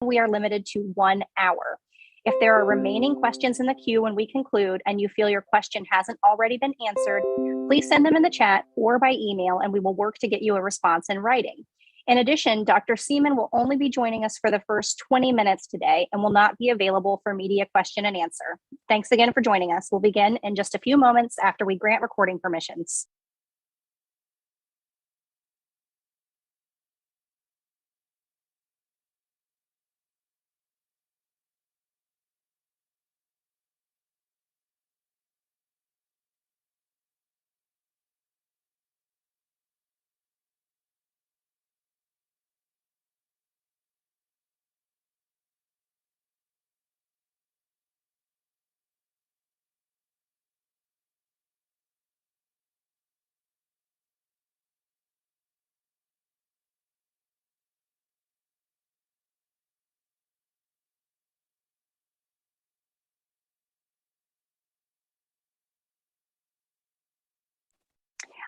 we are limited to 1 hour. If there are remaining questions in the queue when we conclude and you feel your question hasn't already been answered, please send them in the chat or by email, and we will work to get you a response in writing. In addition, Dr. Seaman will only be joining us for the first 20 minutes today and will not be available for media question and answer. Thanks again for joining us. We'll begin in just a few moments after we grant recording permissions.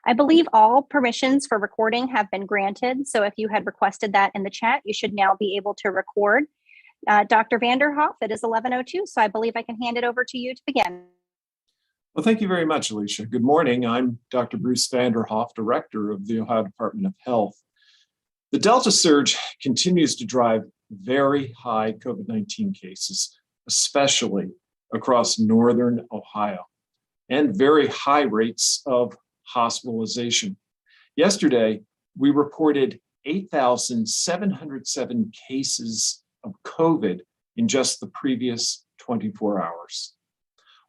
I believe all permissions for recording have been granted. So if you had requested that in the chat, you should now be able to record. Dr. Vanderhoff, it is 11:02, so I believe I can hand it over to you to begin. Well, thank you very much, Alicia. Good morning. I'm Dr. Bruce Vanderhoff, Director of the Ohio Department of Health. The Delta surge continues to drive very high COVID-19 cases, especially across northern Ohio, and very high rates of hospitalization. Yesterday, we reported 8,707 cases of COVID in just the previous 24 hours.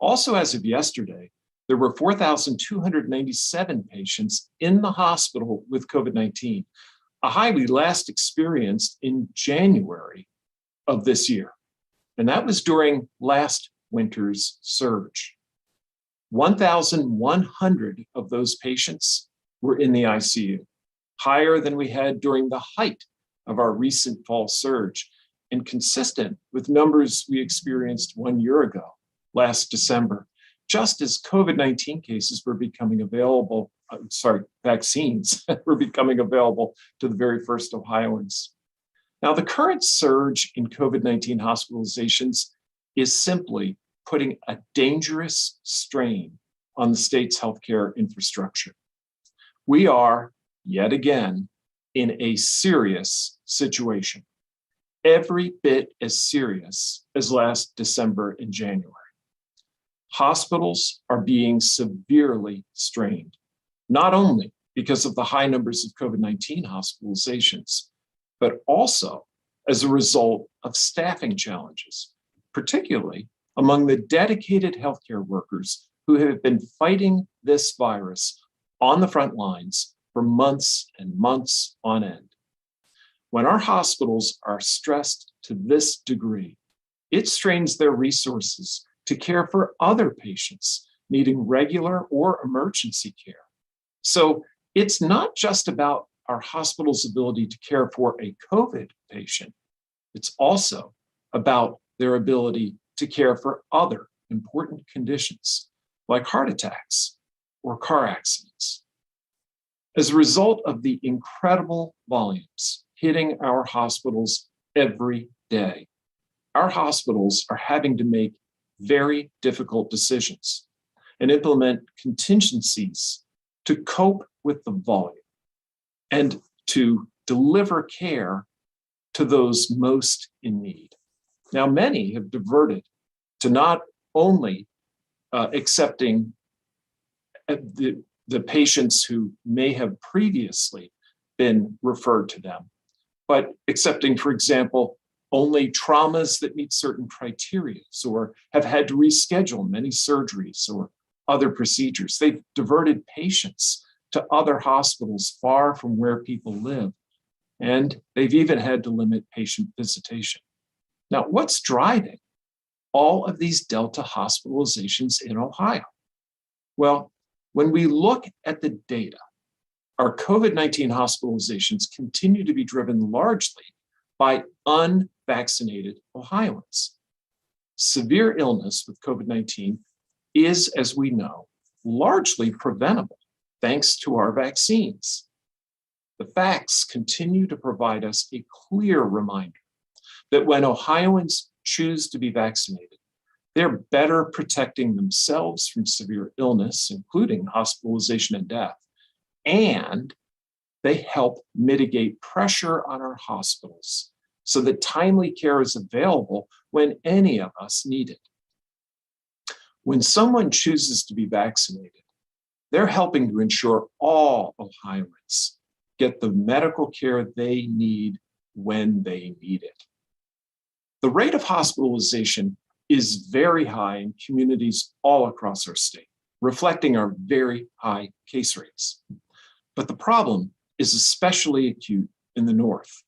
Also, as of yesterday, there were 4,297 patients in the hospital with COVID-19, a high we last experienced in January of this year. And that was during last winter's surge. 1,100 of those patients were in the ICU, higher than we had during the height of our recent fall surge, and consistent with numbers we experienced 1 year ago, last December, just as COVID-19 cases were becoming available, vaccines were becoming available to the very first Ohioans. Now, the current surge in COVID-19 hospitalizations is simply putting a dangerous strain on the state's healthcare infrastructure. We are, yet again, in a serious situation, every bit as serious as last December and January. Hospitals are being severely strained, not only because of the high numbers of COVID-19 hospitalizations, but also as a result of staffing challenges, particularly among the dedicated healthcare workers who have been fighting this virus on the front lines for months and months on end. When our hospitals are stressed to this degree, it strains their resources to care for other patients needing regular or emergency care. So it's not just about our hospital's ability to care for a COVID patient. It's also about their ability to care for other important conditions like heart attacks or car accidents. As a result of the incredible volumes hitting our hospitals every day, our hospitals are having to make very difficult decisions and implement contingencies to cope with the volume and to deliver care to those most in need. Now, many have diverted to not only accepting the patients who may have previously been referred to them, but accepting, for example, only traumas that meet certain criteria or have had to reschedule many surgeries or other procedures. They've diverted patients to other hospitals far from where people live, and they've even had to limit patient visitation. Now, what's driving all of these Delta hospitalizations in Ohio? Well, when we look at the data, our COVID-19 hospitalizations continue to be driven largely by unvaccinated Ohioans. Severe illness with COVID-19 is, as we know, largely preventable thanks to our vaccines. The facts continue to provide us a clear reminder that when Ohioans choose to be vaccinated, they're better protecting themselves from severe illness, including hospitalization and death, and they help mitigate pressure on our hospitals so that timely care is available when any of us need it. When someone chooses to be vaccinated, they're helping to ensure all Ohioans get the medical care they need when they need it. The rate of hospitalization is very high in communities all across our state, reflecting our very high case rates. But the problem is especially acute in the north.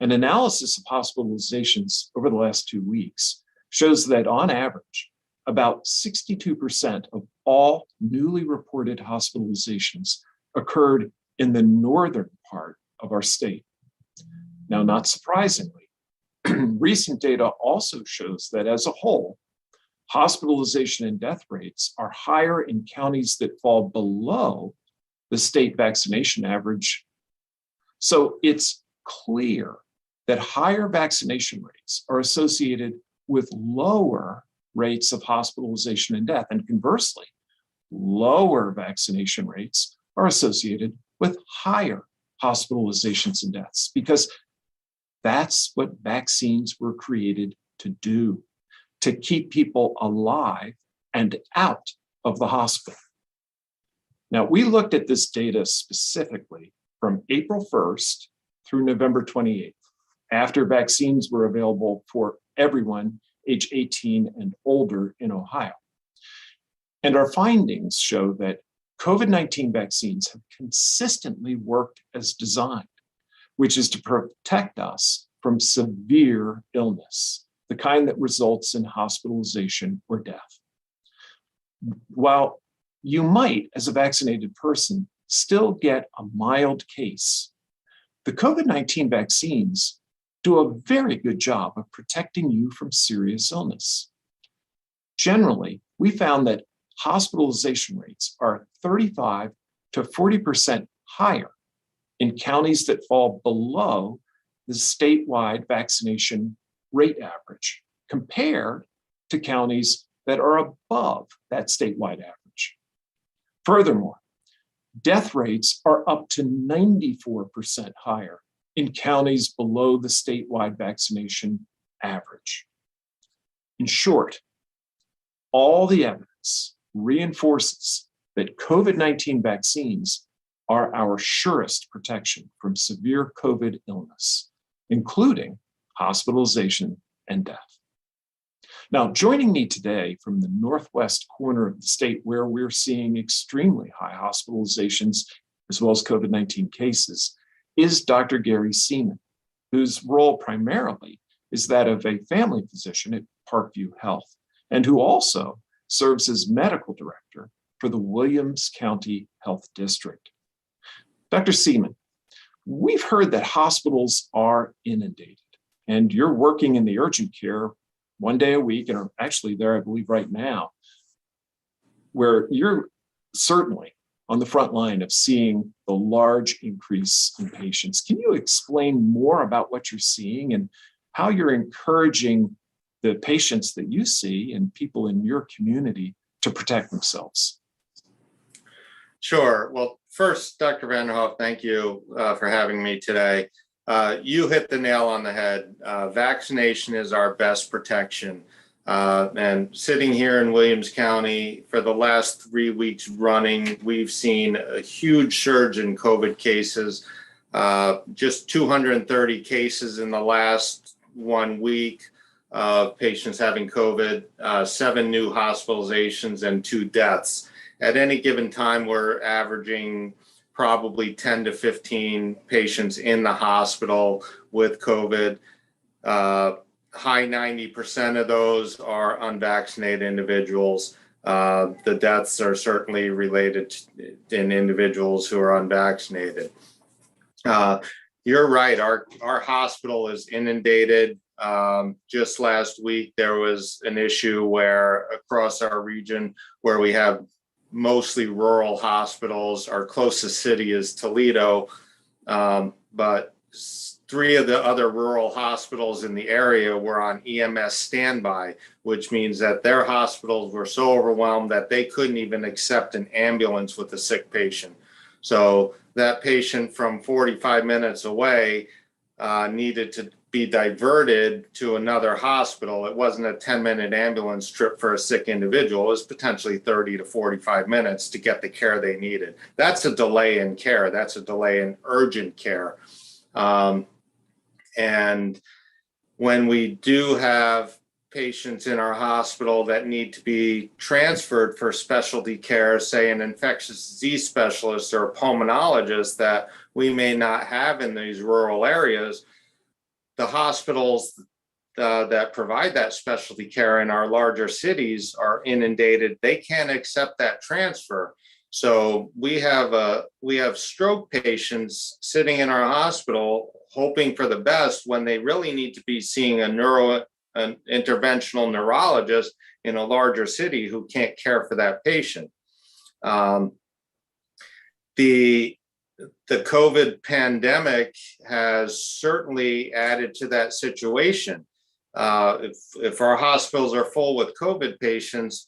An analysis of hospitalizations over the last 2 weeks shows that on average, about 62% of all newly reported hospitalizations occurred in the northern part of our state. Now, not surprisingly, recent data also shows that as a whole, hospitalization and death rates are higher in counties that fall below the state vaccination average. So it's clear that higher vaccination rates are associated with lower rates of hospitalization and death. And conversely, lower vaccination rates are associated with higher hospitalizations and deaths, because that's what vaccines were created to do, to keep people alive and out of the hospital. Now, we looked at this data specifically from April 1st through November 28th, after vaccines were available for everyone age 18 and older in Ohio. And our findings show that COVID-19 vaccines have consistently worked as designed, which is to protect us from severe illness, the kind that results in hospitalization or death. While you might, as a vaccinated person, still get a mild case, the COVID-19 vaccines do a very good job of protecting you from serious illness. Generally, we found that hospitalization rates are 35 to 40% higher in counties that fall below the statewide vaccination rate average, compared to counties that are above that statewide average. Furthermore, death rates are up to 94% higher in counties below the statewide vaccination average. In short, all the evidence reinforces that COVID-19 vaccines are our surest protection from severe COVID illness, including hospitalization and death. Now, joining me today from the northwest corner of the state, where we're seeing extremely high hospitalizations as well as COVID-19 cases, is Dr. Gary Seaman, whose role primarily is that of a family physician at Parkview Health, and who also serves as medical director for the Williams County Health District. Dr. Seaman, we've heard that hospitals are inundated, and you're working in the urgent care one day a week, and are actually there, I believe, right now, where you're certainly on the front line of seeing the large increase in patients. Can you explain more about what you're seeing and how you're encouraging the patients that you see and people in your community to protect themselves? Sure. Well, first, Dr. Vanderhoff, thank you for having me today. You hit the nail on the head. Vaccination is our best protection. And sitting here in Williams County for the last 3 weeks running, we've seen a huge surge in COVID cases, just 230 cases in the last 1 week of patients having COVID, 7 new hospitalizations and 2 deaths. At any given time, we're averaging probably 10 to 15 patients in the hospital with COVID. High 90% of those are unvaccinated individuals. The deaths are certainly related in individuals who are unvaccinated. You're right, our hospital is inundated. Just last week, there was an issue where across our region where we have mostly rural hospitals, our closest city is Toledo, but 3 of the other rural hospitals in the area were on EMS standby, which means that their hospitals were so overwhelmed that they couldn't even accept an ambulance with a sick patient. So that patient from 45 minutes away needed to be diverted to another hospital. It wasn't a 10-minute ambulance trip for a sick individual. It was potentially 30 to 45 minutes to get the care they needed. That's a delay in care. That's a delay in urgent care. And when we do have patients in our hospital that need to be transferred for specialty care, say an infectious disease specialist or a pulmonologist that we may not have in these rural areas, the hospitals that provide that specialty care in our larger cities are inundated. They can't accept that transfer. So we have stroke patients sitting in our hospital hoping for the best when they really need to be seeing an interventional neurologist in a larger city who can't care for that patient. The COVID pandemic has certainly added to that situation. If our hospitals are full with COVID patients,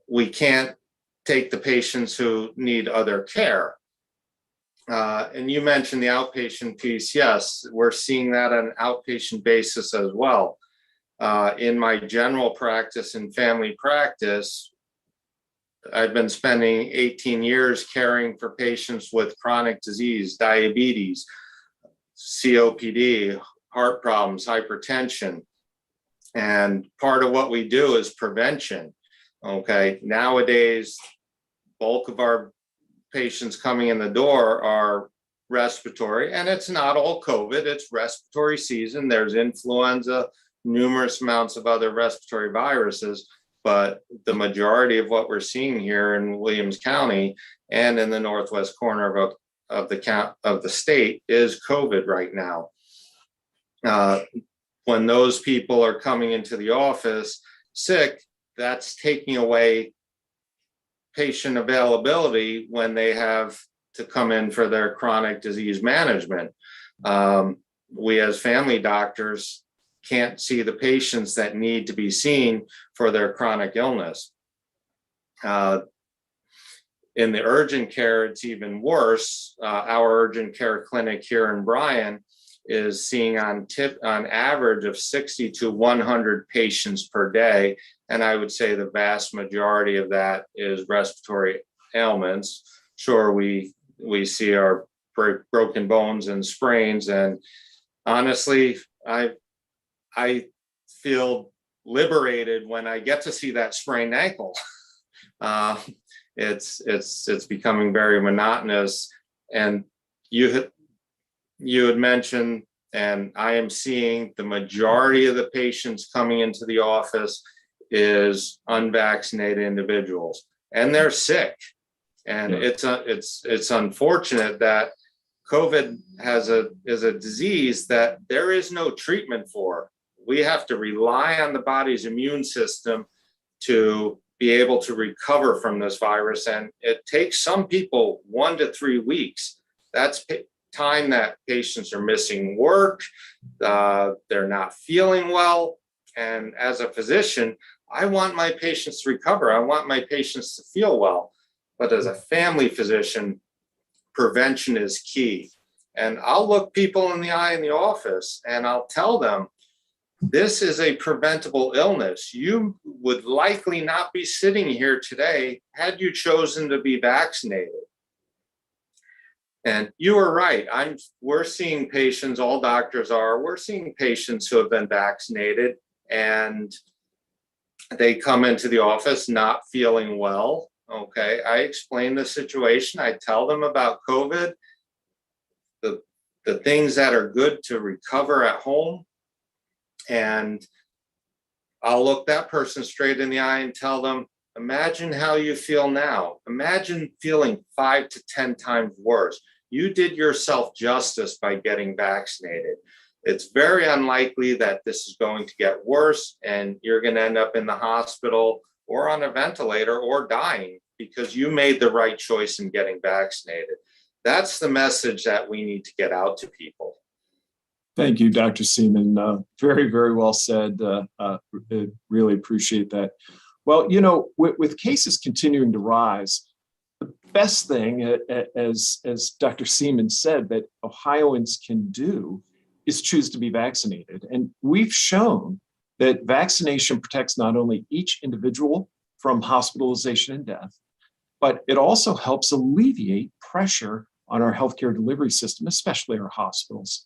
we can't take the patients who need other care. And you mentioned the outpatient piece. Yes, we're seeing that on an outpatient basis as well. In my general practice and family practice, I've been spending 18 years caring for patients with chronic disease, diabetes, COPD, heart problems, hypertension. And part of what we do is prevention. Okay, nowadays, bulk of our patients coming in the door are respiratory, and it's not all COVID, it's respiratory season. There's influenza, numerous amounts of other respiratory viruses, but the majority of what we're seeing here in Williams County and in the northwest corner of the state is COVID right now. When those people are coming into the office sick, that's taking away patient availability when they have to come in for their chronic disease management. We as family doctors can't see the patients that need to be seen for their chronic illness. In the urgent care, it's even worse. Our urgent care clinic here in Bryan is seeing on average of 60 to 100 patients per day. And I would say the vast majority of that is respiratory ailments. Sure, we see our broken bones and sprains. And honestly, I feel liberated when I get to see that sprained ankle. It's becoming very monotonous. And you had mentioned, and I am seeing the majority of the patients coming into the office is unvaccinated individuals, and they're sick. And it's unfortunate that COVID is a disease that there is no treatment for. We have to rely on the body's immune system to be able to recover from this virus, and it takes some people 1 to 3 weeks. That's time that patients are missing work, they're not feeling well. And as a physician, I want my patients to recover. I want my patients to feel well. But as a family physician, prevention is key. And I'll look people in the eye in the office and I'll tell them, this is a preventable illness. You would likely not be sitting here today had you chosen to be vaccinated. And you are right. We're seeing patients, all doctors are, we're seeing patients who have been vaccinated and they come into the office not feeling well. Okay, I explain the situation. I tell them about COVID, the things that are good to recover at home. And I'll look that person straight in the eye and tell them, imagine how you feel now. Imagine feeling 5 to 10 times worse. You did yourself justice by getting vaccinated. It's very unlikely that this is going to get worse and you're going to end up in the hospital or on a ventilator or dying because you made the right choice in getting vaccinated. That's the message that we need to get out to people. Thank you, Dr. Seaman. Very, very well said. Really appreciate that. Well, with cases continuing to rise, the best thing, as Dr. Seaman said, that Ohioans can do is choose to be vaccinated. And we've shown that vaccination protects not only each individual from hospitalization and death, but it also helps alleviate pressure on our healthcare delivery system, especially our hospitals.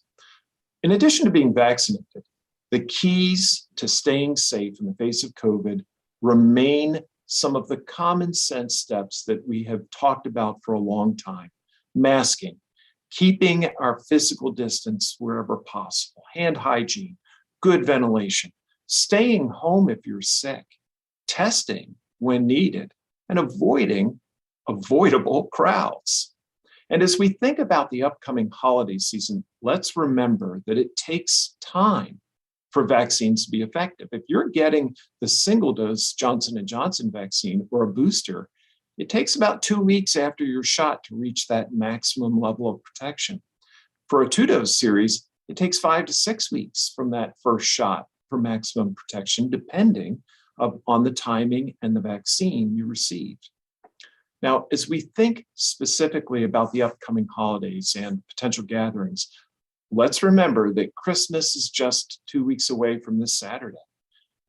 In addition to being vaccinated, the keys to staying safe in the face of COVID remain some of the common sense steps that we have talked about for a long time. Masking, keeping our physical distance wherever possible, hand hygiene, good ventilation, staying home if you're sick, testing when needed, and avoiding avoidable crowds. And as we think about the upcoming holiday season, let's remember that it takes time for vaccines to be effective. If you're getting the single dose Johnson & Johnson vaccine or a booster, it takes about 2 weeks after your shot to reach that maximum level of protection. For a 2-dose series, it takes 5 to 6 weeks from that first shot for maximum protection, depending on the timing and the vaccine you received. Now, as we think specifically about the upcoming holidays and potential gatherings, let's remember that Christmas is just 2 weeks away from this Saturday.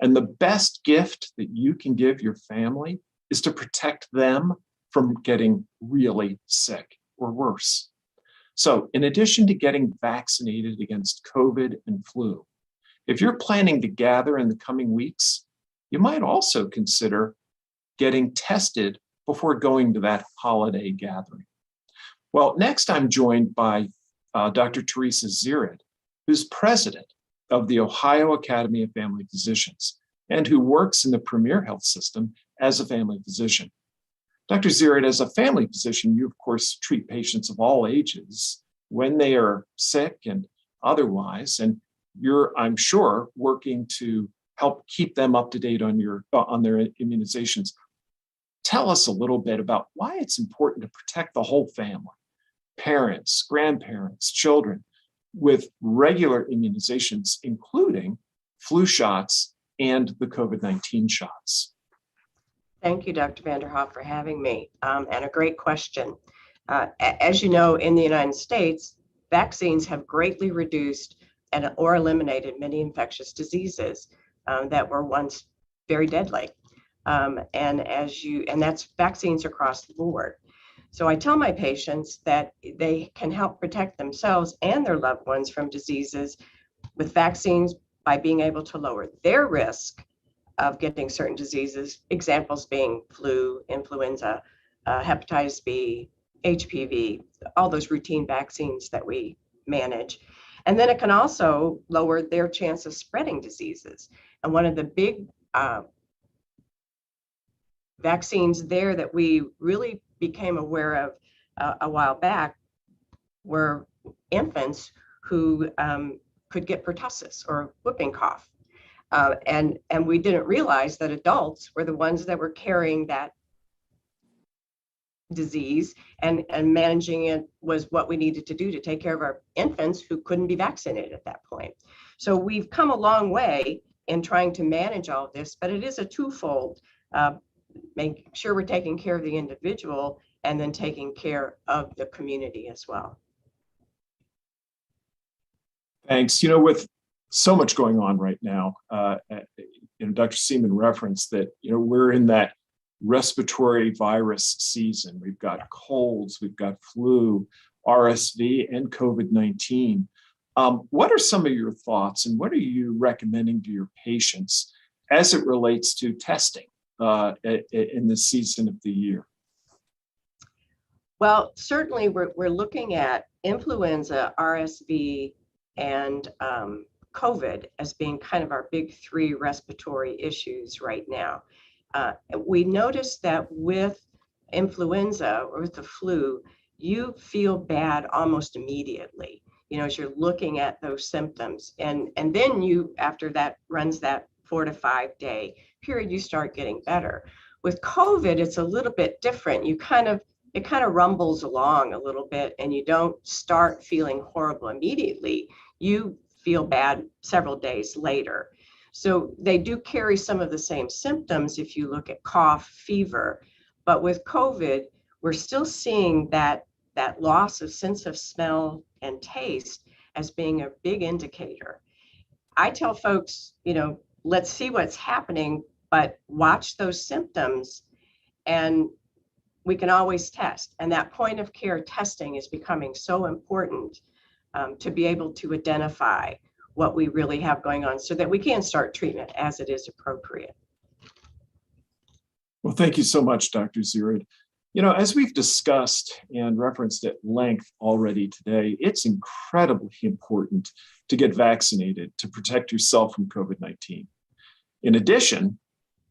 And the best gift that you can give your family is to protect them from getting really sick or worse. So in addition to getting vaccinated against COVID and flu, if you're planning to gather in the coming weeks, you might also consider getting tested before going to that holiday gathering. Well, next I'm joined by Dr. Teresa Zirid, who's president of the Ohio Academy of Family Physicians and who works in the Premier Health System as a family physician. Dr. Zirid, as a family physician, you of course treat patients of all ages when they are sick and otherwise, and you're, I'm sure, working to help keep them up to date on their immunizations. Tell us a little bit about why it's important to protect the whole family, parents, grandparents, children, with regular immunizations, including flu shots and the COVID-19 shots. Thank you, Dr. Vanderhoff, for having me, and a great question. As you know, in the United States, vaccines have greatly reduced or eliminated many infectious diseases that were once very deadly. And that's vaccines across the board. So I tell my patients that they can help protect themselves and their loved ones from diseases with vaccines by being able to lower their risk of getting certain diseases, examples being flu, influenza, hepatitis B, HPV, all those routine vaccines that we manage. And then it can also lower their chance of spreading diseases. And one of the big vaccines there that we really became aware of a while back were infants who could get pertussis or whooping cough. And we didn't realize that adults were the ones that were carrying that disease, and managing it was what we needed to do to take care of our infants who couldn't be vaccinated at that point. So we've come a long way in trying to manage all of this, but it is a twofold, make sure we're taking care of the individual and then taking care of the community as well. Thanks. With so much going on right now, Dr. Seaman referenced that, we're in that respiratory virus season. We've got colds, we've got flu, RSV, and COVID-19. What are some of your thoughts and what are you recommending to your patients as it relates to testing in this season of the year? Well, certainly we're looking at influenza, RSV, and COVID as being kind of our big three respiratory issues right now. We noticed that with influenza or with the flu, you feel bad almost immediately, as you're looking at those symptoms. And then you, after that runs that 4 to 5 day period, you start getting better. With COVID, it's a little bit different. It kind of rumbles along a little bit and you don't start feeling horrible immediately. You feel bad several days later. So they do carry some of the same symptoms if you look at cough, fever, but with COVID, we're still seeing that loss of sense of smell and taste as being a big indicator. I tell folks, let's see what's happening, but watch those symptoms, and we can always test. And that point of care testing is becoming so important to be able to identify what we really have going on so that we can start treatment as it is appropriate. Well, thank you so much, Dr. Zirid. As we've discussed and referenced at length already today, it's incredibly important to get vaccinated to protect yourself from COVID-19. In addition,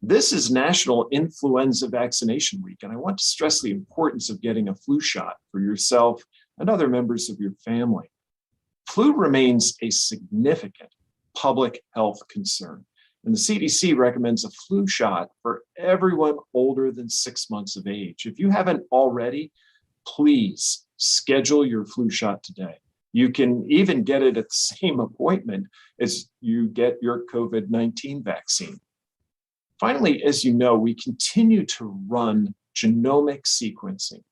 this is National Influenza Vaccination Week, and I want to stress the importance of getting a flu shot for yourself and other members of your family. Flu remains a significant public health concern, and the CDC recommends a flu shot for everyone older than 6 months of age. If you haven't already, please schedule your flu shot today. You can even get it at the same appointment as you get your COVID-19 vaccine. Finally, as you know, we continue to run genomic sequencing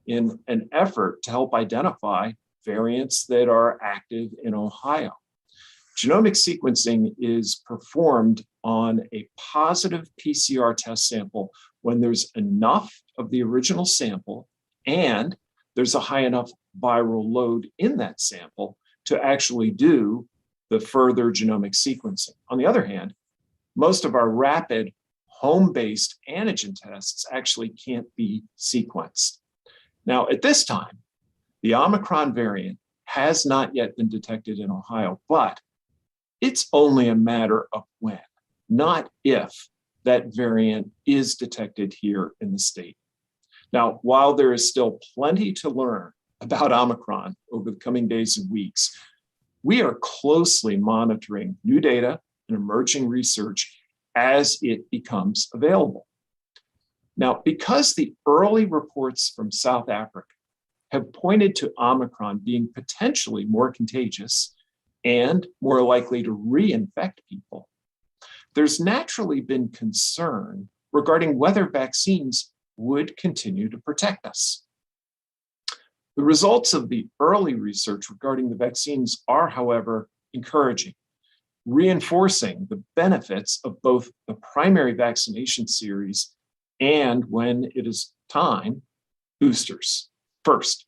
in an effort to help identify variants that are active in Ohio. Genomic sequencing is performed on a positive PCR test sample when there's enough of the original sample and there's a high enough viral load in that sample to actually do the further genomic sequencing. On the other hand, most of our rapid home-based antigen tests actually can't be sequenced. Now, at this time, the Omicron variant has not yet been detected in Ohio, but it's only a matter of when, not if, that variant is detected here in the state. Now, while there is still plenty to learn about Omicron over the coming days and weeks, we are closely monitoring new data and emerging research as it becomes available. Now, because the early reports from South Africa have pointed to Omicron being potentially more contagious and more likely to reinfect people, there's naturally been concern regarding whether vaccines would continue to protect us. The results of the early research regarding the vaccines are, however, encouraging, reinforcing the benefits of both the primary vaccination series and, when it is time, boosters. First,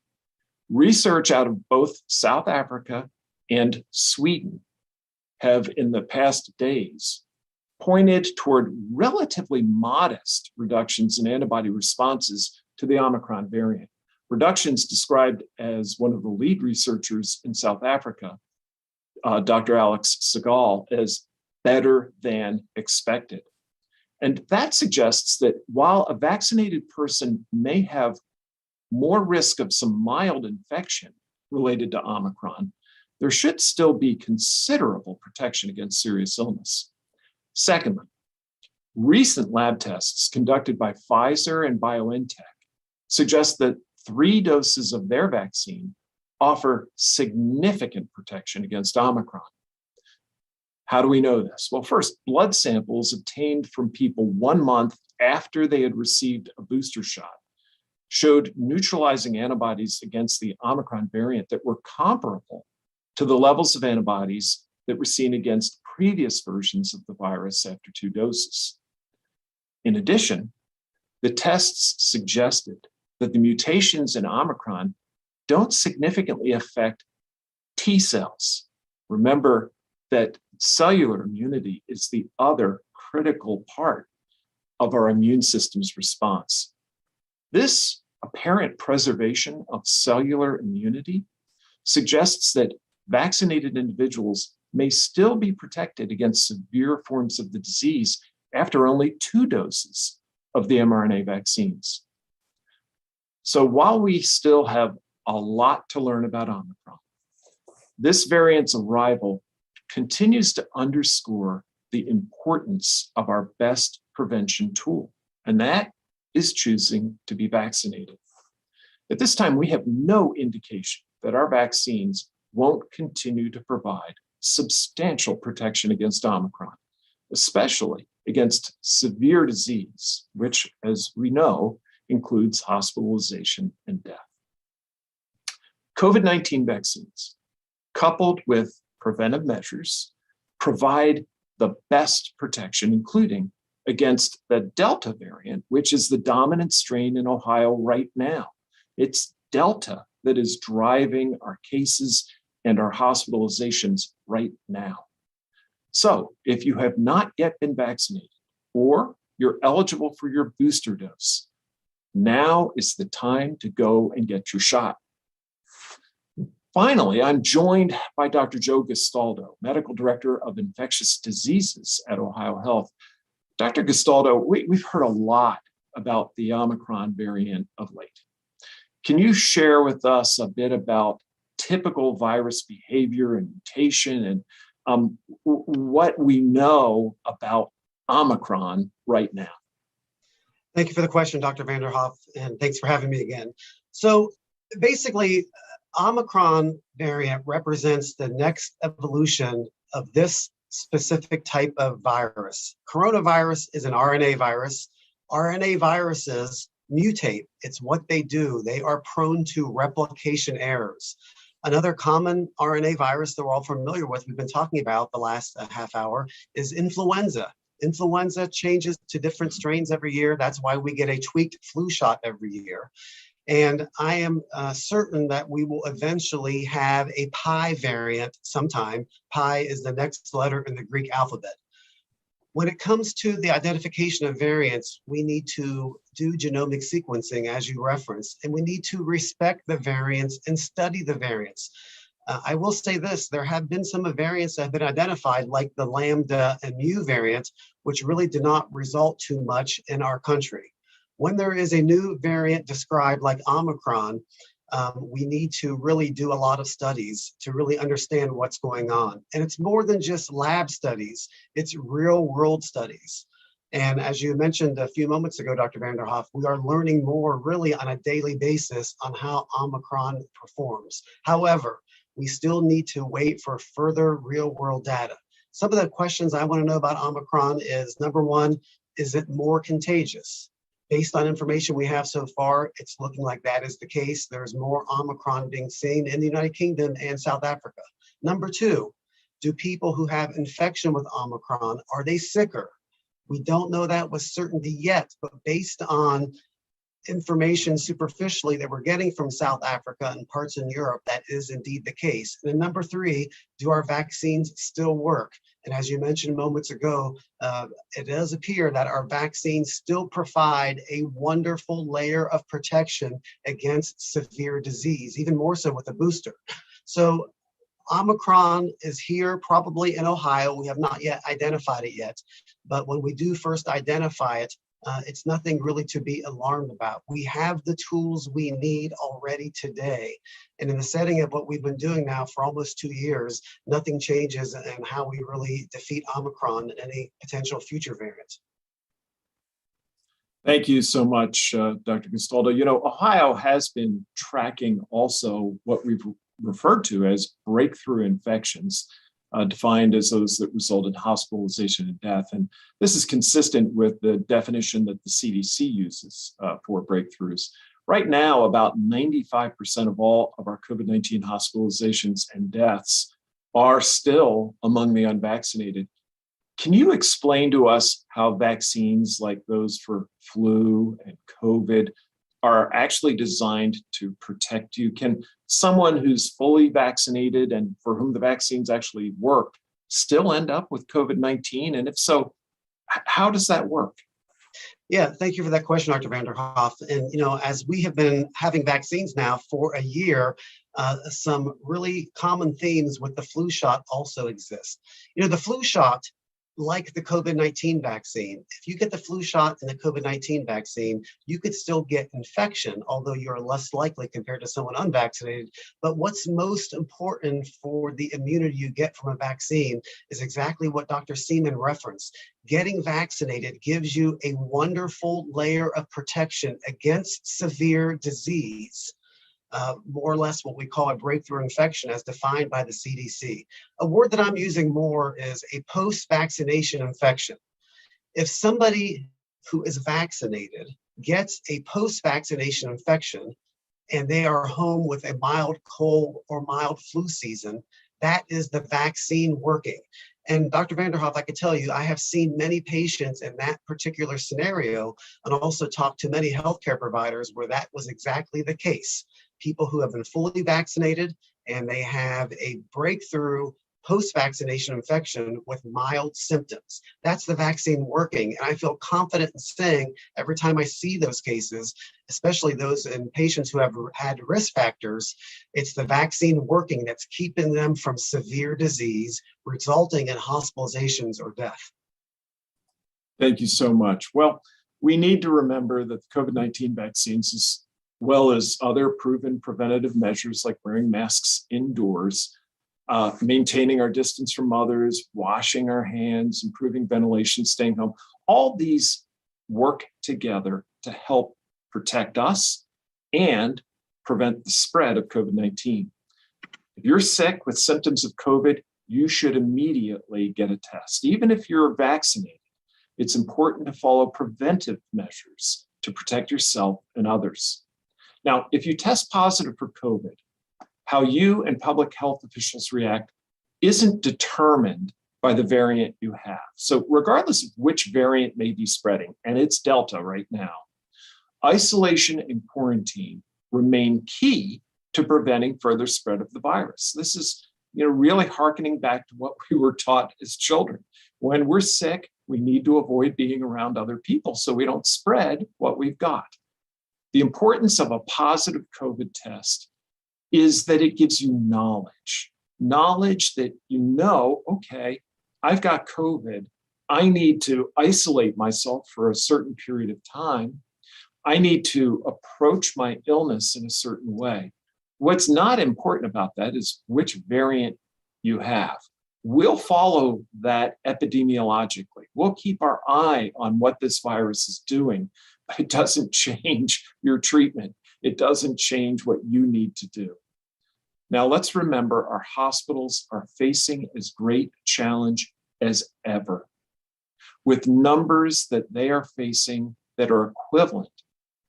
research out of both South Africa and Sweden have, in the past days, pointed toward relatively modest reductions in antibody responses to the Omicron variant. Reductions described as one of the lead researchers in South Africa, Dr. Alex Segal, as better than expected. And that suggests that while a vaccinated person may have more risk of some mild infection related to Omicron, there should still be considerable protection against serious illness. Secondly, recent lab tests conducted by Pfizer and BioNTech suggest that 3 doses of their vaccine offer significant protection against Omicron. How do we know this? Well, first, blood samples obtained from people 1 month after they had received a booster shot showed neutralizing antibodies against the Omicron variant that were comparable to the levels of antibodies that were seen against previous versions of the virus after 2 doses. In addition, the tests suggested that the mutations in Omicron don't significantly affect T cells. Remember that cellular immunity is the other critical part of our immune system's response. This apparent preservation of cellular immunity suggests that vaccinated individuals may still be protected against severe forms of the disease after only 2 doses of the mRNA vaccines. So while we still have a lot to learn about Omicron, this variant's arrival continues to underscore the importance of our best prevention tool, and that is choosing to be vaccinated. At this time, we have no indication that our vaccines won't continue to provide substantial protection against Omicron, especially against severe disease, which, as we know, includes hospitalization and death. COVID-19 vaccines, coupled with preventive measures, provide the best protection, including against the Delta variant, which is the dominant strain in Ohio right now. It's Delta that is driving our cases and our hospitalizations right now. So if you have not yet been vaccinated or you're eligible for your booster dose, now is the time to go and get your shot. Finally, I'm joined by Dr. Joe Gastaldo, Medical Director of Infectious Diseases at Ohio Health. Dr. Gastaldo, we've heard a lot about the Omicron variant of late. Can you share with us a bit about typical virus behavior and mutation and what we know about Omicron right now? Thank you for the question, Dr. Vanderhoff, and thanks for having me again. So basically, Omicron variant represents the next evolution of this specific type of virus. Coronavirus is an RNA virus. RNA viruses mutate. It's what they do. They are prone to replication errors. Another common RNA virus that we're all familiar with, we've been talking about the last half hour, is influenza. Influenza changes to different strains every year. That's why we get a tweaked flu shot every year. And I am certain that we will eventually have a pi variant sometime. Pi is the next letter in the Greek alphabet. When it comes to the identification of variants, we need to do genomic sequencing, as you referenced, and we need to respect the variants and study the variants. I will say this, there have been some variants that have been identified, like the Lambda and Mu variant, which really did not result too much in our country. When there is a new variant described like Omicron, we need to really do a lot of studies to really understand what's going on. And it's more than just lab studies, it's real world studies. And as you mentioned a few moments ago, Dr. Vanderhoff, we are learning more really on a daily basis on how Omicron performs. However, we still need to wait for further real world data. Some of the questions I want to know about Omicron is, number one, is it more contagious? Based on information we have so far, it's looking like that is the case. There's more Omicron being seen in the United Kingdom and South Africa. Number two, do people who have infection with Omicron, are they sicker? We don't know that with certainty yet, but based on information superficially that we're getting from South Africa and parts in Europe, that is indeed the case. And then number three, do our vaccines still work? And as you mentioned moments ago, it does appear that our vaccines still provide a wonderful layer of protection against severe disease, even more so with a booster. So Omicron is here probably in Ohio. We have not yet identified it yet, but when we do first identify it, it's nothing really to be alarmed about. We have the tools we need already today. And in the setting of what we've been doing now for almost 2 years, nothing changes in how we really defeat Omicron and any potential future variants. Thank you so much, Dr. Gastaldo. You know, Ohio has been tracking also what we've referred to as breakthrough infections, defined as those that result in hospitalization and death. And this is consistent with the definition that the CDC uses for breakthroughs. Right now, about 95% of all of our COVID-19 hospitalizations and deaths are still among the unvaccinated. Can you explain to us how vaccines like those for flu and COVID are actually designed to protect you? Can someone who's fully vaccinated and for whom the vaccines actually work still end up with COVID-19? And if so, how does that work? Yeah, thank you for that question, Dr. Vanderhoff. And, you know, as we have been having vaccines now for a year, some really common themes with the flu shot also exist. You know, the flu shot, like the COVID-19 vaccine, if you get the flu shot and the COVID-19 vaccine, you could still get infection, although you're less likely compared to someone unvaccinated. But what's most important for the immunity you get from a vaccine is exactly what Dr. Seaman referenced. Getting vaccinated gives you a wonderful layer of protection against severe disease. more or less what we call a breakthrough infection as defined by the CDC. A word that I'm using more is a post-vaccination infection. If somebody who is vaccinated gets a post-vaccination infection and they are home with a mild cold or mild flu season, that is the vaccine working. And Dr. Vanderhoff, I can tell you, I have seen many patients in that particular scenario and also talked to many healthcare providers where that was exactly the case. People who have been fully vaccinated and they have a breakthrough post-vaccination infection with mild symptoms. That's the vaccine working. And I feel confident in saying every time I see those cases, especially those in patients who have had risk factors, it's the vaccine working that's keeping them from severe disease, resulting in hospitalizations or death. Thank you so much. Well, we need to remember that the COVID-19 vaccines, as well as other proven preventative measures like wearing masks indoors, maintaining our distance from others, washing our hands, improving ventilation, staying home, all these work together to help protect us and prevent the spread of COVID-19. If you're sick with symptoms of COVID, you should immediately get a test. Even if you're vaccinated, it's important to follow preventive measures to protect yourself and others. Now, if you test positive for COVID, how you and public health officials react isn't determined by the variant you have. So regardless of which variant may be spreading, and it's Delta right now, isolation and quarantine remain key to preventing further spread of the virus. This is, really hearkening back to what we were taught as children. When we're sick, we need to avoid being around other people so we don't spread what we've got. The importance of a positive COVID test is that it gives you knowledge that okay, I've got COVID. I need to isolate myself for a certain period of time. I need to approach my illness in a certain way. What's not important about that is which variant you have. We'll follow that epidemiologically. We'll keep our eye on what this virus is doing, but it doesn't change your treatment. It doesn't change what you need to do. Now, let's remember our hospitals are facing as great a challenge as ever, with numbers that they are facing that are equivalent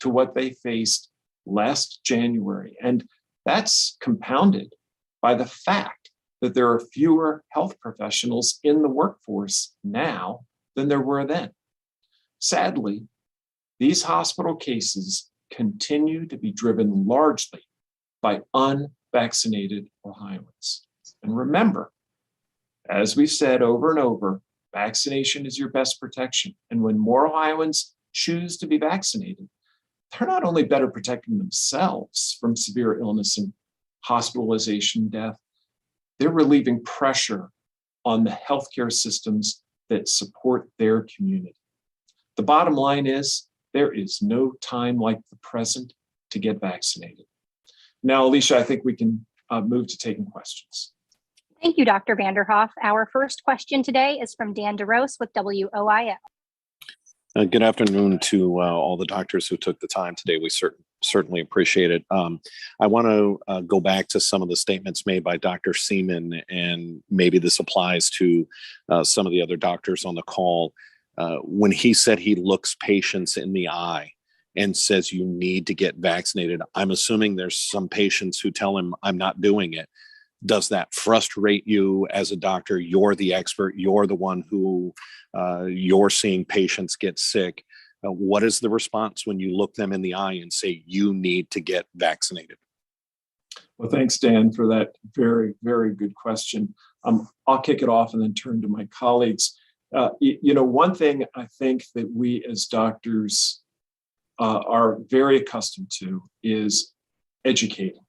to what they faced last January. And that's compounded by the fact that there are fewer health professionals in the workforce now than there were then. Sadly, these hospital cases continue to be driven largely by unvaccinated Ohioans. And remember, as we've said over and over, vaccination is your best protection. And when more Ohioans choose to be vaccinated, they're not only better protecting themselves from severe illness and hospitalization, death, they're relieving pressure on the healthcare systems that support their community. The bottom line is there is no time like the present to get vaccinated. Now, Alicia, I think we can move to taking questions. Thank you, Dr. Vanderhoff. Our first question today is from Dan DeRose with WOIL. Good afternoon to all the doctors who took the time today. We certainly appreciate it. I want to go back to some of the statements made by Dr. Seaman, and maybe this applies to some of the other doctors on the call. When he said he looks patients in the eye and says you need to get vaccinated, I'm assuming there's some patients who tell him I'm not doing it. Does that frustrate you as a doctor? You're the expert. You're the one who you're seeing patients get sick. What is the response when you look them in the eye and say you need to get vaccinated? Well, thanks, Dan, for that very, very good question. I'll kick it off and then turn to my colleagues. One thing I think that we as doctors are very accustomed to is educating,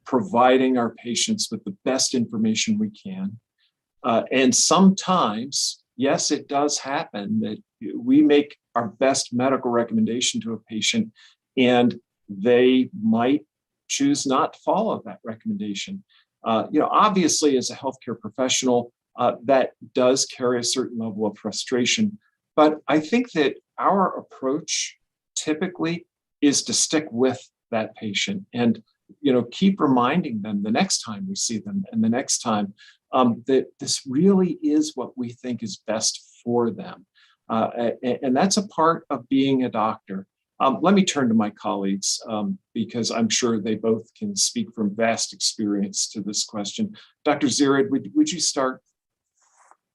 providing our patients with the best information we can. And sometimes, yes, it does happen that we make our best medical recommendation to a patient and they might choose not to follow that recommendation. Obviously, as a healthcare professional, that does carry a certain level of frustration. But I think that our approach typically is to stick with that patient and keep reminding them the next time we see them and the next time that this really is what we think is best for them. And that's a part of being a doctor. Let me turn to my colleagues because I'm sure they both can speak from vast experience to this question. Dr. Zirid, would you start?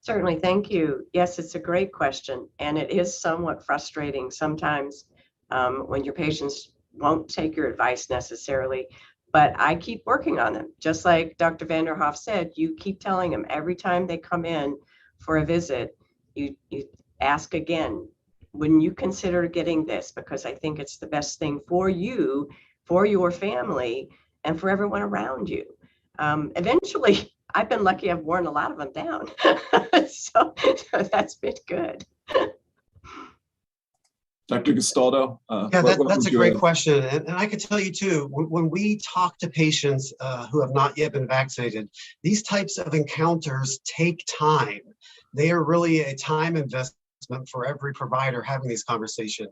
Certainly, thank you. Yes, it's a great question, and it is somewhat frustrating sometimes when your patients won't take your advice necessarily, but I keep working on them. Just like Dr. Vanderhoff said, you keep telling them every time they come in for a visit, you ask again, wouldn't you consider getting this? Because I think it's the best thing for you, for your family, and for everyone around you. Eventually, I've been lucky, I've worn a lot of them down. so that's been good. Dr. Castaldo? Yeah, that's a great question. And I can tell you too, when we talk to patients who have not yet been vaccinated, these types of encounters take time. They are really a time investment for every provider having these conversations.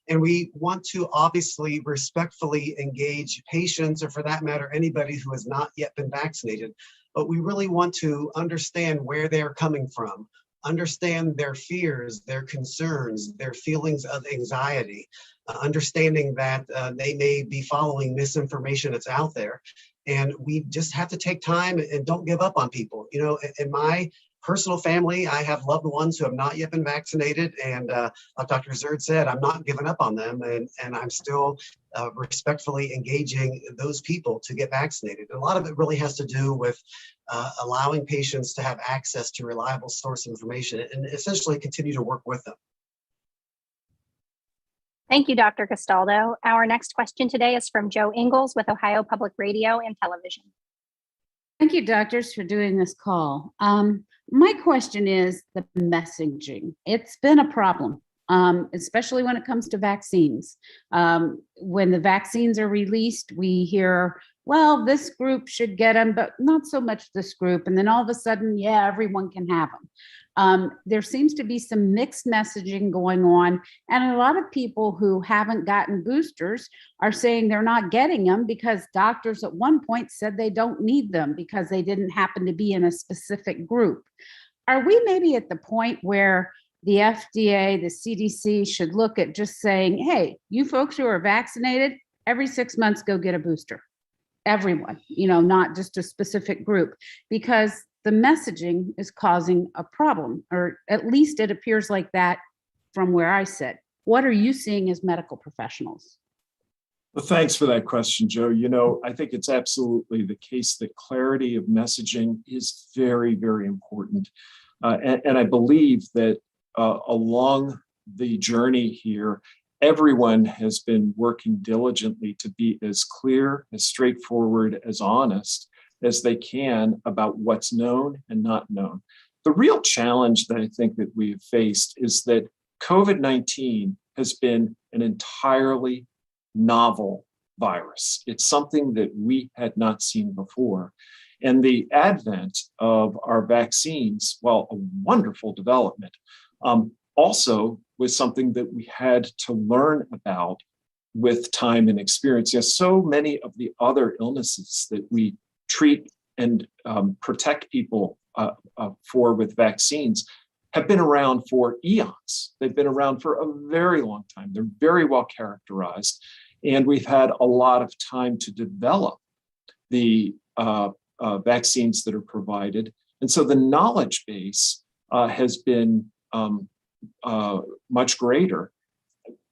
And we want to obviously respectfully engage patients, or for that matter, anybody who has not yet been vaccinated. But we really want to understand where they're coming from, understand their fears, their concerns, their feelings of anxiety, understanding that they may be following misinformation that's out there. And we just have to take time and don't give up on people. In my personal family, I have loved ones who have not yet been vaccinated, and like Dr. Zirid said, I'm not giving up on them, and I'm still respectfully engaging those people to get vaccinated. And a lot of it really has to do with allowing patients to have access to reliable source information and essentially continue to work with them. Thank you, Dr. Castaldo. Our next question today is from Joe Ingalls with Ohio Public Radio and Television. Thank you, doctors, for doing this call. My question is the messaging. It's been a problem, especially when it comes to vaccines. When the vaccines are released, we hear, well, this group should get them, but not so much this group. And then all of a sudden, yeah, everyone can have them. There seems to be some mixed messaging going on. And a lot of people who haven't gotten boosters are saying they're not getting them because doctors at one point said they don't need them because they didn't happen to be in a specific group. Are we maybe at the point where the FDA, the CDC should look at just saying, hey, you folks who are vaccinated, every 6 months, go get a booster? Everyone, not just a specific group, because the messaging is causing a problem, or at least it appears like that from where I sit. What are you seeing as medical professionals? Well, thanks for that question, Joe. I think it's absolutely the case that clarity of messaging is very, very important. And I believe that along the journey here, everyone has been working diligently to be as clear, as straightforward, as honest as they can about what's known and not known. The real challenge that I think that we have faced is that COVID-19 has been an entirely novel virus. It's something that we had not seen before. And the advent of our vaccines, while a wonderful development, also was something that we had to learn about with time and experience. Yes, so many of the other illnesses that we treat and protect people for with vaccines have been around for eons. They've been around for a very long time. They're very well characterized. And we've had a lot of time to develop the vaccines that are provided. And so the knowledge base has been much greater.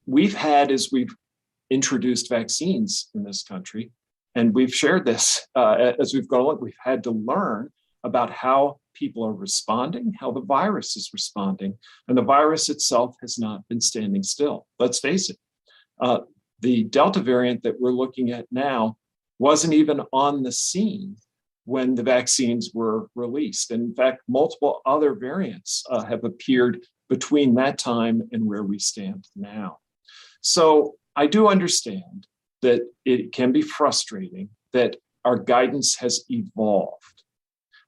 We've had, as we've introduced vaccines in this country, and we've shared this as we've gone along, we've had to learn about how people are responding, how the virus is responding, and the virus itself has not been standing still. Let's face it, the Delta variant that we're looking at now wasn't even on the scene when the vaccines were released. And in fact, multiple other variants have appeared between that time and where we stand now. So I do understand that it can be frustrating that our guidance has evolved.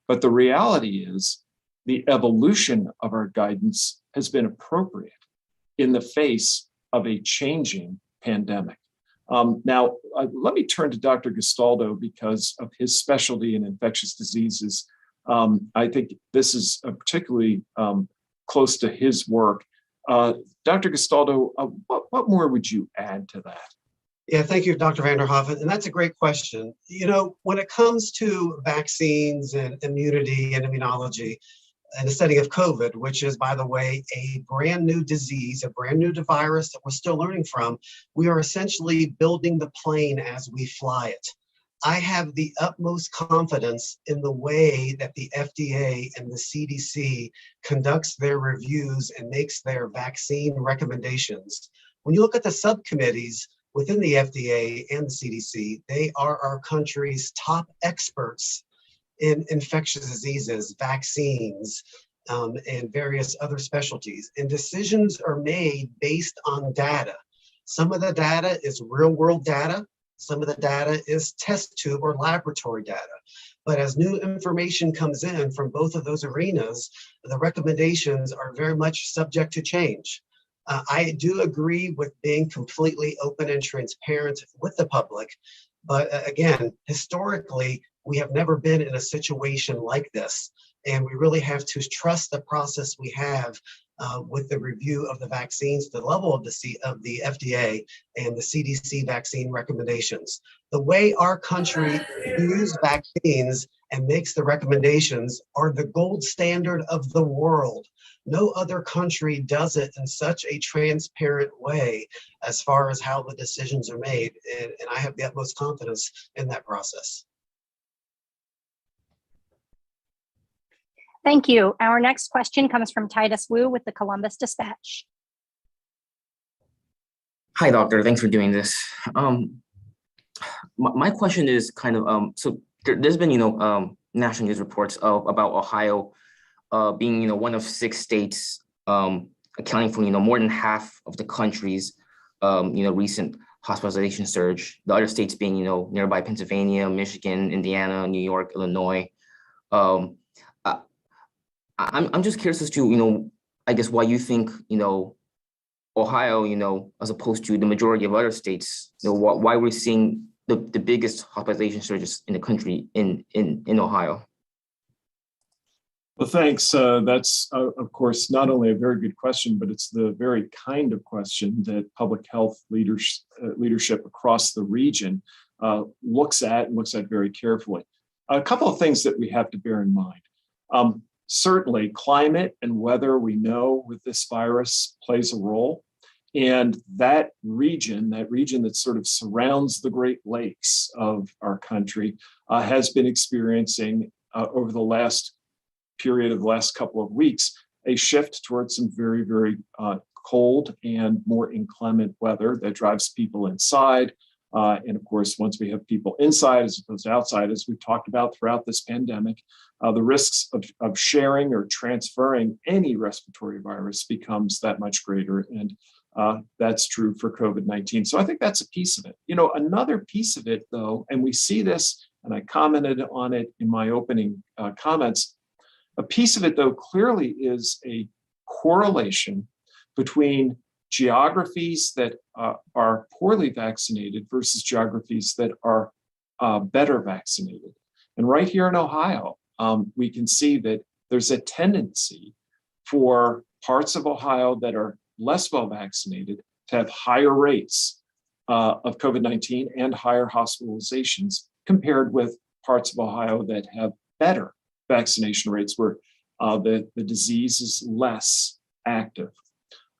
But the reality is the evolution of our guidance has been appropriate in the face of a changing pandemic. Now, let me turn to Dr. Gastaldo because of his specialty in infectious diseases. I think this is particularly close to his work. Dr. Gastaldo, what more would you add to that? Yeah, thank you, Dr. Vanderhoff. And that's a great question. You know, when it comes to vaccines and immunity and immunology, in the setting of COVID, which is, by the way, a brand new disease, a brand new virus that we're still learning from, we are essentially building the plane as we fly it. I have the utmost confidence in the way that the FDA and the CDC conducts their reviews and makes their vaccine recommendations. When you look at the subcommittees within the FDA and the CDC, they are our country's top experts in infectious diseases, vaccines, and various other specialties. And decisions are made based on data. Some of the data is real world data. Some of the data is test tube or laboratory data. But as new information comes in from both of those arenas, the recommendations are very much subject to change. I do agree with being completely open and transparent with the public. But again, historically, we have never been in a situation like this. And we really have to trust the process we have with the review of the vaccines, the level of the FDA and the CDC vaccine recommendations. The way our country views vaccines and makes the recommendations are the gold standard of the world. No other country does it in such a transparent way as far as how the decisions are made. And I have the utmost confidence in that process. Thank you. Our next question comes from Titus Wu with the Columbus Dispatch. Hi, doctor. Thanks for doing this. My question is kind of, so there's been, national news reports about Ohio being, one of 6 states accounting for, more than half of the country's, recent hospitalization surge. The other states being, nearby Pennsylvania, Michigan, Indiana, New York, Illinois. I'm just curious as to, I guess why you think, Ohio, as opposed to the majority of other states, why we're seeing the biggest hospitalization surges in the country in Ohio. Well, thanks. That's, of course, not only a very good question, but it's the very kind of question that public health leadership across the region looks at very carefully. A couple of things that we have to bear in mind. Certainly, climate and weather, we know with this virus plays a role. And that region that sort of surrounds the Great Lakes of our country has been experiencing over the last couple of weeks, a shift towards some very, very cold and more inclement weather that drives people inside. And of course, once we have people inside as opposed to outside, as we've talked about throughout this pandemic, the risks of sharing or transferring any respiratory virus becomes that much greater. And that's true for COVID-19. So I think that's a piece of it. Another piece of it, though, and we see this, and I commented on it in my opening comments, a piece of it, though, clearly is a correlation between geographies that are poorly vaccinated versus geographies that are better vaccinated. And right here in Ohio, we can see that there's a tendency for parts of Ohio that are less well vaccinated to have higher rates of COVID-19 and higher hospitalizations compared with parts of Ohio that have better vaccination rates where the disease is less active.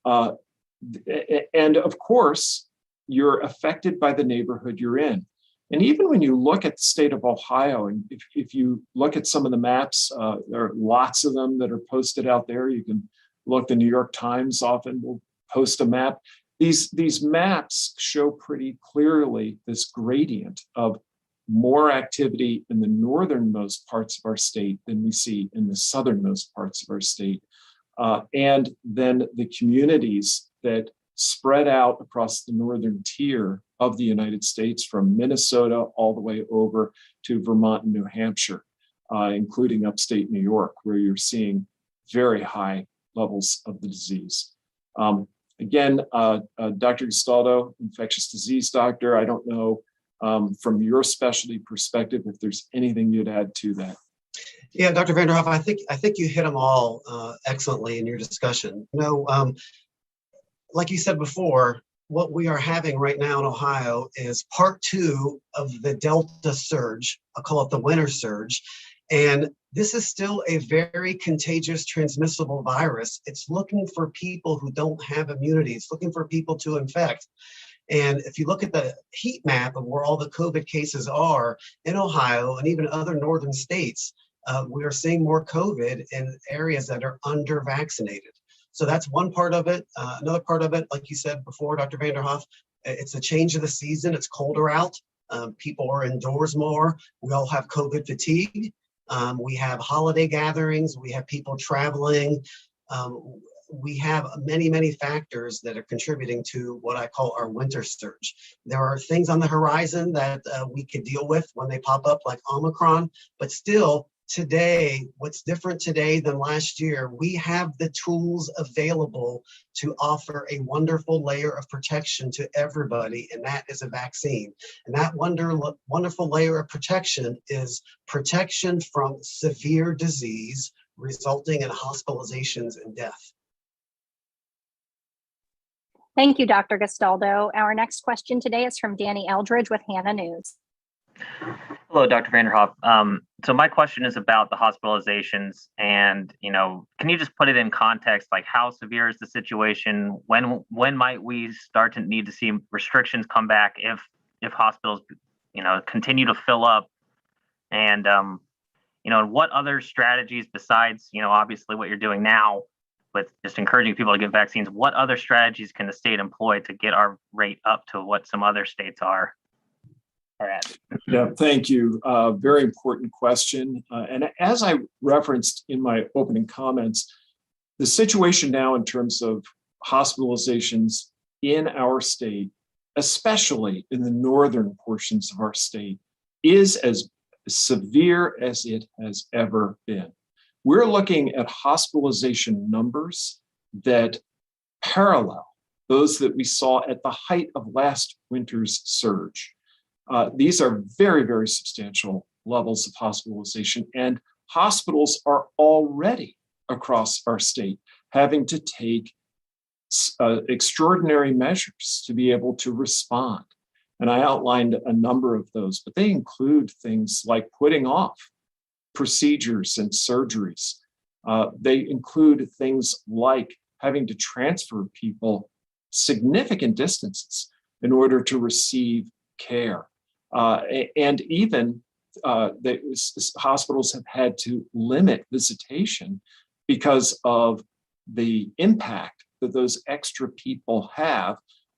And of course, you're affected by the neighborhood you're in. And even when you look at the state of Ohio, and if you look at some of the maps, there are lots of them that are posted out there. You can look, the New York Times often will post a map. These maps show pretty clearly this gradient of more activity in the northernmost parts of our state than we see in the southernmost parts of our state. And then the communities that spread out across the northern tier of the United States, from Minnesota all the way over to Vermont and New Hampshire, including upstate New York, where you're seeing very high levels of the disease. Again, Dr. Gastaldo, infectious disease doctor, I don't know from your specialty perspective if there's anything you'd add to that. Yeah, Dr. Vanderhoff, I think you hit them all excellently in your discussion. Like you said before, what we are having right now in Ohio is part 2 of the Delta surge. I'll call it the winter surge. And this is still a very contagious, transmissible virus. It's looking for people who don't have immunity. It's looking for people to infect. And if you look at the heat map of where all the COVID cases are in Ohio and even other northern states, we are seeing more COVID in areas that are under-vaccinated. So that's one part of it. Another part of it, like you said before, Dr. Vanderhoff, it's a change of the season. It's colder out. People are indoors more. We all have COVID fatigue. We have holiday gatherings. We have people traveling. We have many, many factors that are contributing to what I call our winter surge. There are things on the horizon that we could deal with when they pop up, like Omicron, but still, today, what's different today than last year, we have the tools available to offer a wonderful layer of protection to everybody, and that is a vaccine. And that wonderful layer of protection is protection from severe disease resulting in hospitalizations and death. Thank you, Dr. Gastaldo. Our next question today is from Danny Eldridge with Hannah News. Hello, Dr. Vanderhoff. So my question is about the hospitalizations, and can you just put it in context? Like, how severe is the situation? When might we start to need to see restrictions come back if hospitals, continue to fill up? And what other strategies besides obviously what you're doing now with just encouraging people to get vaccines? What other strategies can the state employ to get our rate up to what some other states are at? Yeah, thank you. Very important question. And as I referenced in my opening comments, the situation now in terms of hospitalizations in our state, especially in the northern portions of our state, is as severe as it has ever been. We're looking at hospitalization numbers that parallel those that we saw at the height of last winter's surge. These are very, very substantial levels of hospitalization, and hospitals are already across our state having to take extraordinary measures to be able to respond. And I outlined a number of those, but they include things like putting off procedures and surgeries. They include things like having to transfer people significant distances in order to receive care. And even hospitals have had to limit visitation because of the impact that those extra people have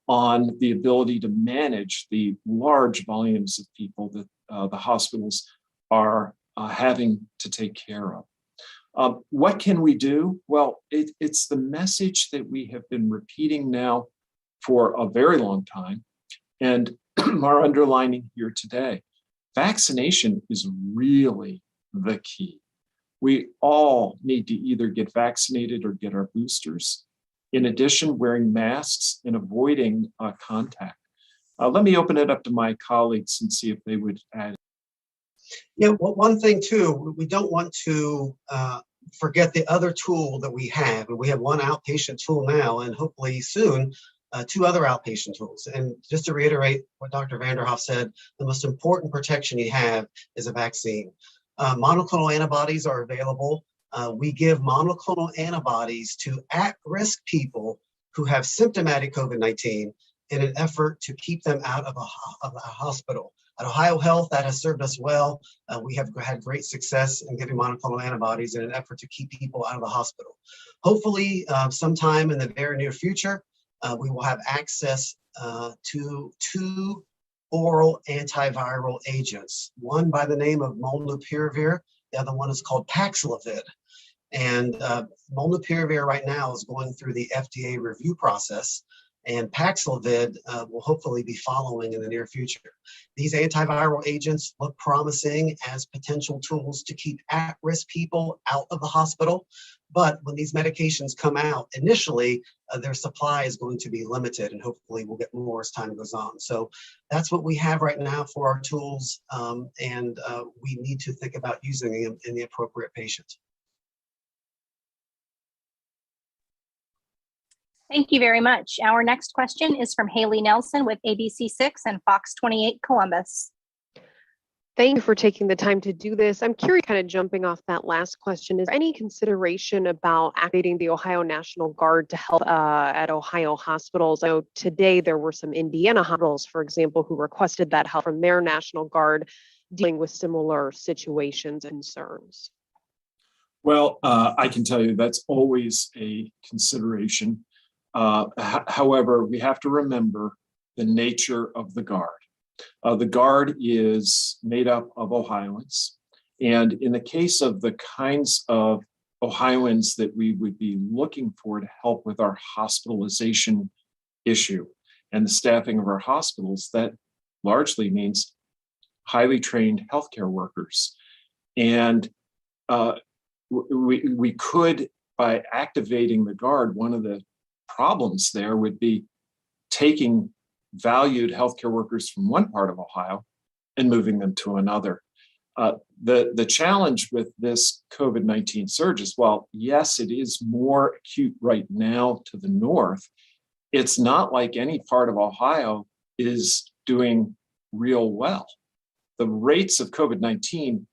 on the ability to manage the large volumes of people that the hospitals are having to take care of. What can we do? Well, it's the message that we have been repeating now for a very long time, and are underlining here today. Vaccination is really the key. We all need to either get vaccinated or get our boosters. In addition, wearing masks and avoiding contact. Let me open it up to my colleagues and see if they would add. Yeah, well, one thing too, we don't want to forget the other tool that we have. And we have one outpatient tool now, and hopefully soon, 2 other outpatient tools. And just to reiterate what Dr. Vanderhoff said, the most important protection you have is a vaccine. Monoclonal antibodies are available. We give monoclonal antibodies to at-risk people who have symptomatic COVID-19 in an effort to keep them out of a hospital. At Ohio Health, that has served us well. We have had great success in giving monoclonal antibodies in an effort to keep people out of the hospital. Hopefully, sometime in the very near future, we will have access to 2 oral antiviral agents, one by the name of molnupiravir, the other one is called Paxlovid. And molnupiravir right now is going through the FDA review process. and Paxlovid will hopefully be following in the near future. These antiviral agents look promising as potential tools to keep at-risk people out of the hospital. But when these medications come out, initially, their supply is going to be limited, and hopefully we'll get more as time goes on. So that's what we have right now for our tools, and we need to think about using them in the appropriate patient. Thank you very much. Our next question is from Haley Nelson with ABC6 and Fox 28 Columbus. Thank you for taking the time to do this. I'm curious, kind of jumping off that last question, is there any consideration about activating the Ohio National Guard to help at Ohio hospitals? I know today there were some Indiana hospitals, for example, who requested that help from their National Guard dealing with similar situations and concerns. Well, I can tell you that's always a consideration. However, we have to remember the nature of the Guard. The Guard is made up of Ohioans. And in the case of the kinds of Ohioans that we would be looking for to help with our hospitalization issue and the staffing of our hospitals, that largely means highly trained healthcare workers. And we could, by activating the Guard, one of the problems there would be taking valued healthcare workers from one part of Ohio and moving them to another. The challenge with this COVID-19 surge is, while yes, it is more acute right now to the north, it's not like any part of Ohio is doing real well. The rates of COVID-19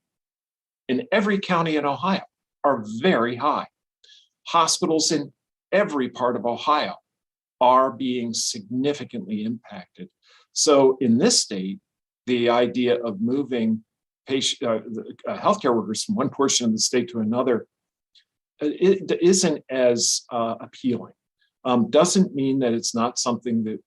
in every county in Ohio are very high. Hospitals in every part of Ohio are being significantly impacted. So in this state, the idea of moving healthcare workers from one portion of the state to another, it isn't as appealing. Doesn't mean that it's not something that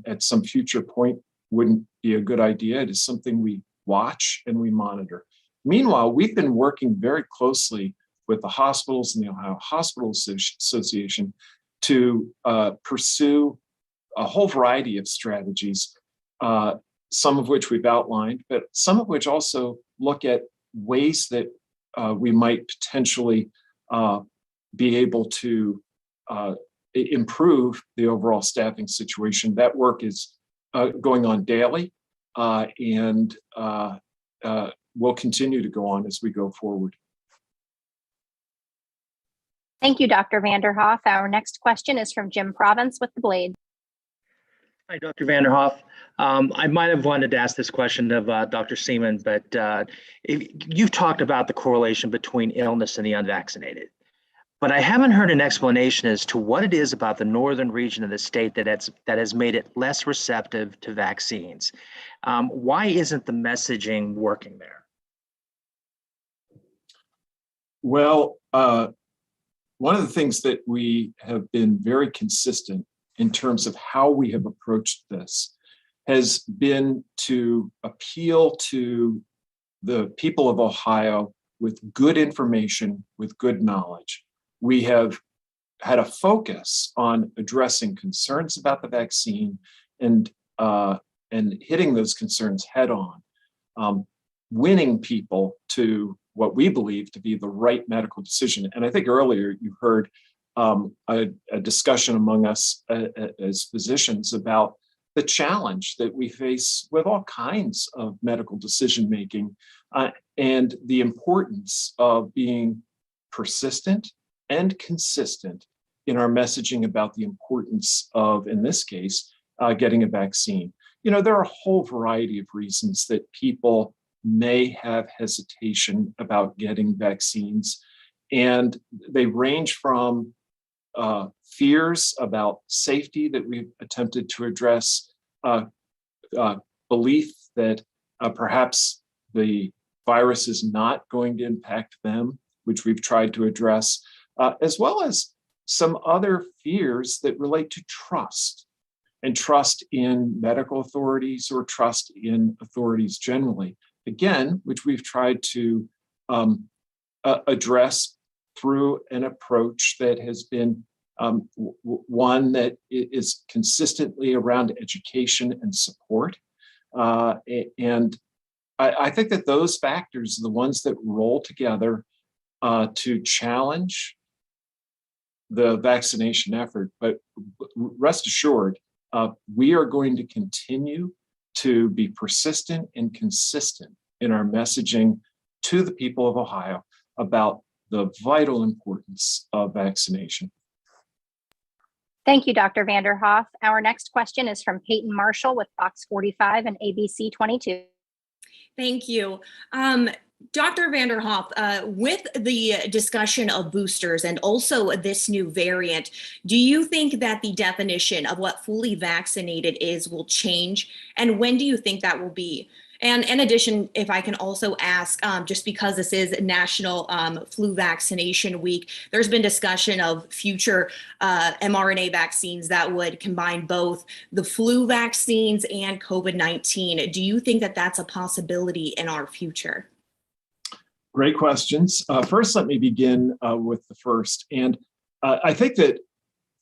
at some future point wouldn't be a good idea. It is something we watch and we monitor. Meanwhile, we've been working very closely with the hospitals and the Ohio Hospital Association to pursue a whole variety of strategies, some of which we've outlined, but some of which also look at ways that we might potentially be able to improve the overall staffing situation. That work is going on daily and will continue to go on as we go forward. Thank you, Dr. Vanderhoff. Our next question is from Jim Province with The Blade. Hi, Dr. Vanderhoff. I might have wanted to ask this question of Dr. Seaman, but you've talked about the correlation between illness and the unvaccinated. But I haven't heard an explanation as to what it is about the northern region of the state that has made it less receptive to vaccines. Why isn't the messaging working there? Well, one of the things that we have been very consistent in terms of how we have approached this has been to appeal to the people of Ohio with good information, with good knowledge. We have had a focus on addressing concerns about the vaccine and hitting those concerns head on, winning people to what we believe to be the right medical decision. And I think earlier you heard a discussion among us as physicians about the challenge that we face with all kinds of medical decision-making and the importance of being persistent and consistent in our messaging about the importance of, in this case, getting a vaccine. You know, there are a whole variety of reasons that people may have hesitation about getting vaccines, and they range from fears about safety that we've attempted to address, belief that perhaps the virus is not going to impact them, which we've tried to address, as well as some other fears that relate to trust, and trust in medical authorities or trust in authorities generally. Again, which we've tried to address through an approach that has been one that is consistently around education and support. And I think that those factors are the ones that roll together to challenge the vaccination effort. But rest assured, we are going to continue to be persistent and consistent in our messaging to the people of Ohio about the vital importance of vaccination. Thank you, Dr. Vanderhoff. Our next question is from Peyton Marshall with Fox 45 and ABC 22. Thank you. Dr. Vanderhoff, with the discussion of boosters and also this new variant, do you think that the definition of what fully vaccinated is will change? And when do you think that will be? And in addition, if I can also ask, just because this is National Flu Vaccination Week, there's been discussion of future mRNA vaccines that would combine both the flu vaccines and COVID-19. Do you think that that's a possibility in our future? Great questions. First, let me begin with the first. And I think that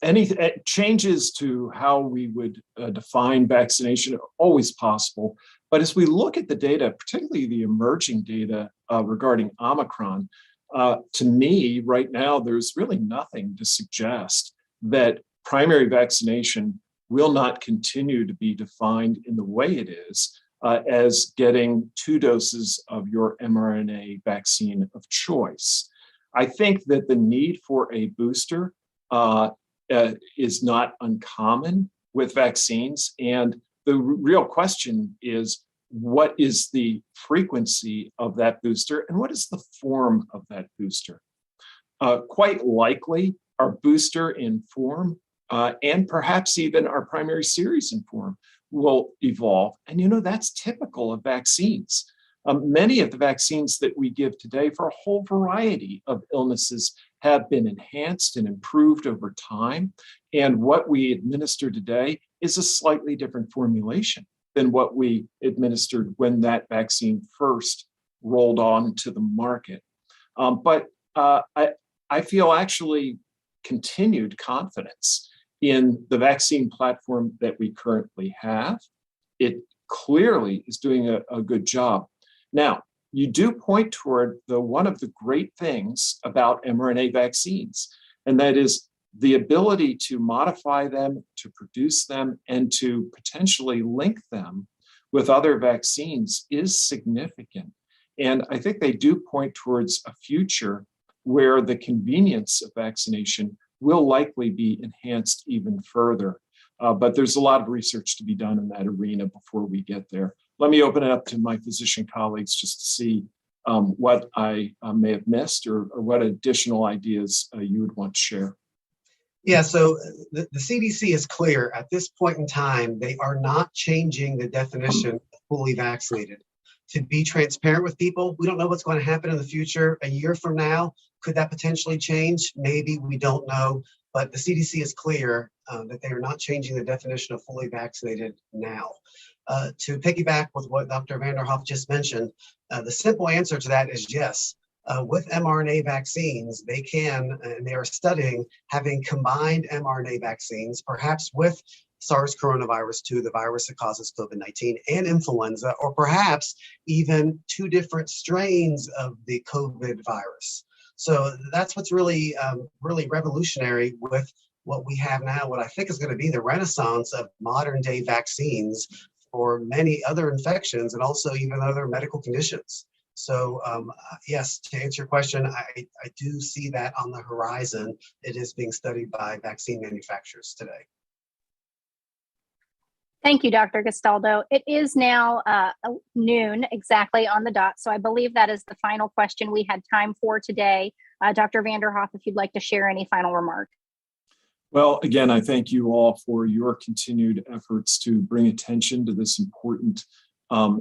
any changes to how we would define vaccination are always possible. But as we look at the data, particularly the emerging data regarding Omicron, to me right now, there's really nothing to suggest that primary vaccination will not continue to be defined in the way it is as getting 2 doses of your mRNA vaccine of choice. I think that the need for a booster is not uncommon with vaccines. And the real question is, what is the frequency of that booster and what is the form of that booster? Quite likely, our booster in form and perhaps even our primary series in form will evolve. And that's typical of vaccines. Many of the vaccines that we give today for a whole variety of illnesses have been enhanced and improved over time. And what we administer today is a slightly different formulation than what we administered when that vaccine first rolled on to the market. But I feel actually continued confidence in the vaccine platform that we currently have. It clearly is doing a good job. Now, you do point toward one of the great things about mRNA vaccines, and that is the ability to modify them, to produce them, and to potentially link them with other vaccines is significant. And I think they do point towards a future where the convenience of vaccination will likely be enhanced even further. But there's a lot of research to be done in that arena before we get there. Let me open it up to my physician colleagues just to see what I may have missed or what additional ideas you would want to share. Yeah, so the CDC is clear. At this point in time, they are not changing the definition of fully vaccinated. To be transparent with people, we don't know what's going to happen in the future. A year from now, could that potentially change? Maybe, we don't know. But the CDC is clear that they are not changing the definition of fully vaccinated now. To piggyback with what Dr. Vanderhoff just mentioned, the simple answer to that is yes. With mRNA vaccines, they can, and they are studying having combined mRNA vaccines, perhaps with SARS coronavirus 2, the virus that causes COVID-19, and influenza, or perhaps even 2 different strains of the COVID virus. So that's what's really, really revolutionary with what we have now, what I think is going to be the renaissance of modern day vaccines for many other infections and also even other medical conditions. So yes, to answer your question, I do see that on the horizon. It is being studied by vaccine manufacturers today. Thank you, Dr. Gastaldo. It is now noon exactly on the dot. So I believe that is the final question we had time for today. Dr. Vanderhoff, if you'd like to share any final remarks. Well, again, I thank you all for your continued efforts to bring attention to this important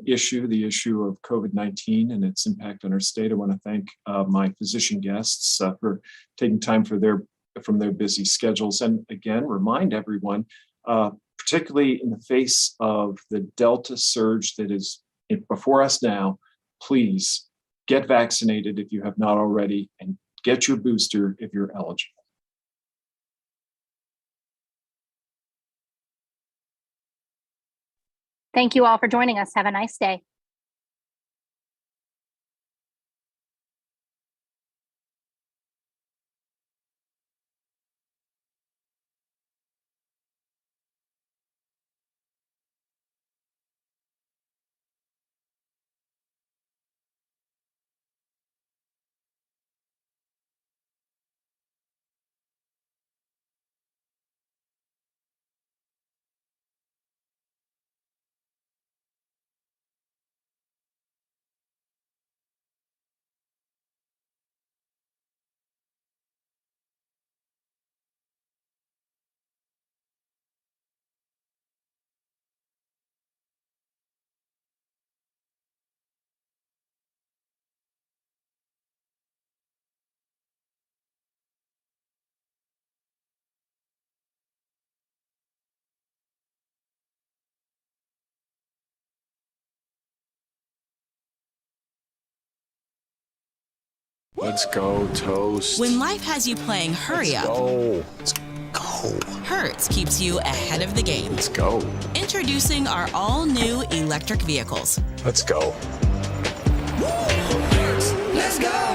issue, the issue of COVID-19 and its impact on our state. I want to thank my physician guests for taking time from their busy schedules. And again, remind everyone, particularly in the face of the Delta surge that is before us now, please get vaccinated if you have not already and get your booster if you're eligible. Thank you all for joining us. Have a nice day. Let's go, Toast. When life has you playing hurry up, Let's go. Hertz keeps you ahead of the game. Let's go. Introducing our all-new electric vehicles. Let's go. Let's go.